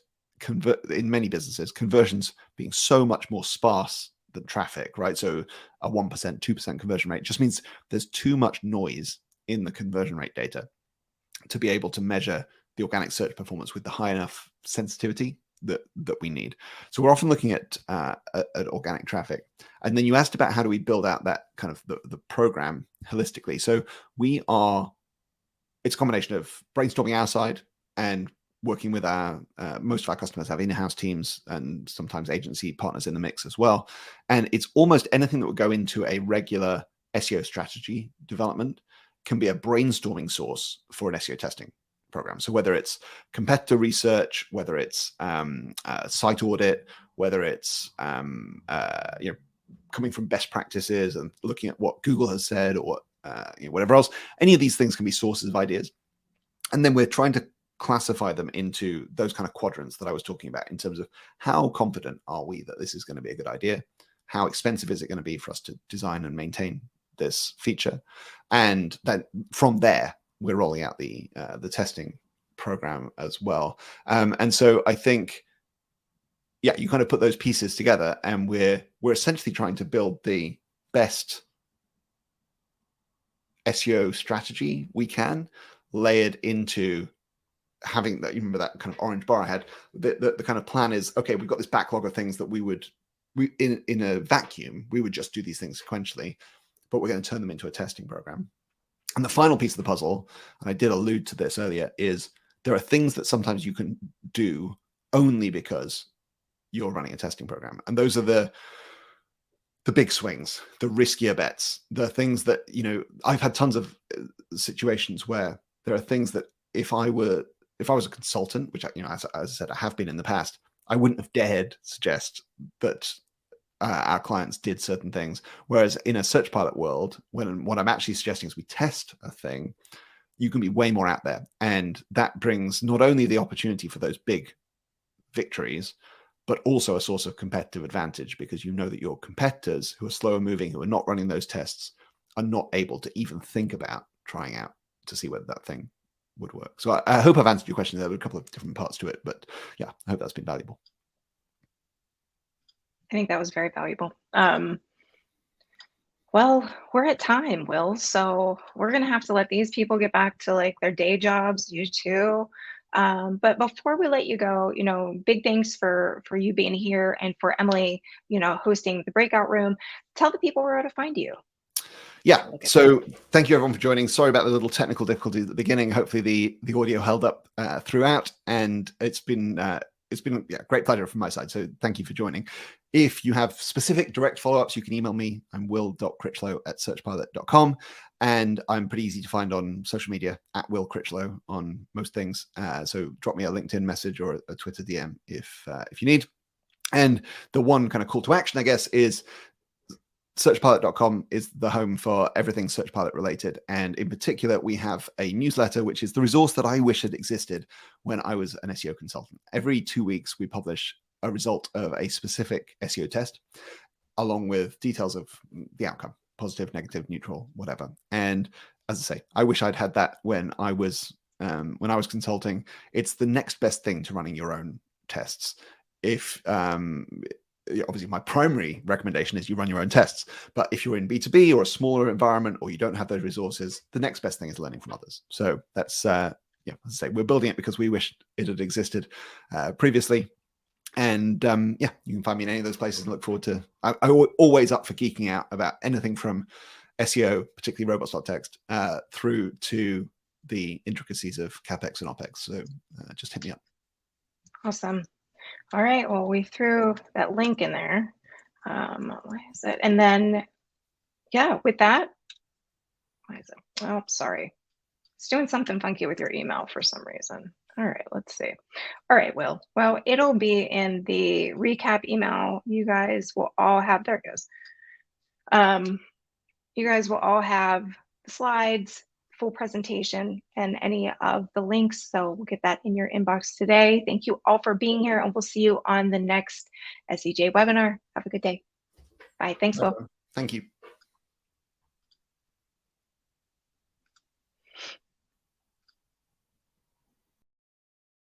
in many businesses, conversions being so much more sparse than traffic, right? So a 1%, 2% conversion rate just means there's too much noise in the conversion rate data to be able to measure the organic search performance with the high enough sensitivity that we need. So we're often looking at organic traffic. And then you asked about how do we build out that kind of the program holistically. So it's a combination of brainstorming our side and working with most of our customers have in-house teams and sometimes agency partners in the mix as well. And it's almost anything that would go into a regular SEO strategy development can be a brainstorming source for an SEO testing program. So whether it's competitor research, whether it's site audit, whether it's coming from best practices and looking at what Google has said, or whatever else, any of these things can be sources of ideas. And then we're trying to classify them into those kind of quadrants that I was talking about in terms of how confident are we that this is going to be a good idea? How expensive is it going to be for us to design and maintain this feature? And then from there, we're rolling out the testing program as well. And so I think, yeah, you kind of put those pieces together, and we're essentially trying to build the best SEO strategy we can, layered into having that. You remember that kind of orange bar I had? The kind of plan is, okay, we've got this backlog of things that we in a vacuum, we would just do these things sequentially, but we're going to turn them into a testing program. And the final piece of the puzzle, and I did allude to this earlier, is there are things that sometimes you can do only because you're running a testing program. And those are the big swings, the riskier bets, the things that, I've had tons of situations where there are things that if I was a consultant, which, as I said, I have been in the past, I wouldn't have dared suggest that our clients did certain things. Whereas in a search pilot world, when what I'm actually suggesting is we test a thing, you can be way more out there. And that brings not only the opportunity for those big victories, but also a source of competitive advantage, because you know that your competitors who are slower moving, who are not running those tests, are not able to even think about trying out to see whether that thing would work. So I hope I've answered your question. There were a couple of different parts to it, but yeah, I hope that's been valuable. I think that was very valuable. Well, we're at time, Will, so we're going to have to let these people get back to like their day jobs, you too. But before we let you go, big thanks for you being here, and for Emily, hosting the breakout room. Tell the people where to find you. Yeah, so thank you everyone for joining. Sorry about the little technical difficulties at the beginning. Hopefully the audio held up throughout, and it's been a great pleasure from my side. So thank you for joining. If you have specific direct follow-ups, you can email me. I'm will.critchlow@searchpilot.com. And I'm pretty easy to find on social media at Will Critchlow on most things. So drop me a LinkedIn message or a Twitter DM if you need. And the one kind of call to action, I guess, is searchpilot.com is the home for everything SearchPilot related. And in particular, we have a newsletter, which is the resource that I wish had existed when I was an SEO consultant. Every 2 weeks, we publish a result of a specific SEO test, along with details of the outcome, positive, negative, neutral, whatever. And as I say, I wish I'd had that when I was consulting. It's the next best thing to running your own tests. If obviously my primary recommendation is you run your own tests, but if you're in B2B or a smaller environment, or you don't have those resources, the next best thing is learning from others. So that's as I say, we're building it because we wish it had existed previously. And you can find me in any of those places and look forward to, I'm always up for geeking out about anything from SEO, particularly robots.txt, through to the intricacies of CapEx and OpEx. So just hit me up. Awesome. All right, well, we threw that link in there. Why is it? And then, yeah, with that, why is it? Oh, sorry. It's doing something funky with your email for some reason. All right, let's see. All right, Will. Well, it'll be in the recap email. You guys will all have, there it goes. You guys will all have the slides, full presentation, and any of the links. So we'll get that in your inbox today. Thank you all for being here, and we'll see you on the next SEJ webinar. Have a good day. Bye. Thanks, Will. Thank you.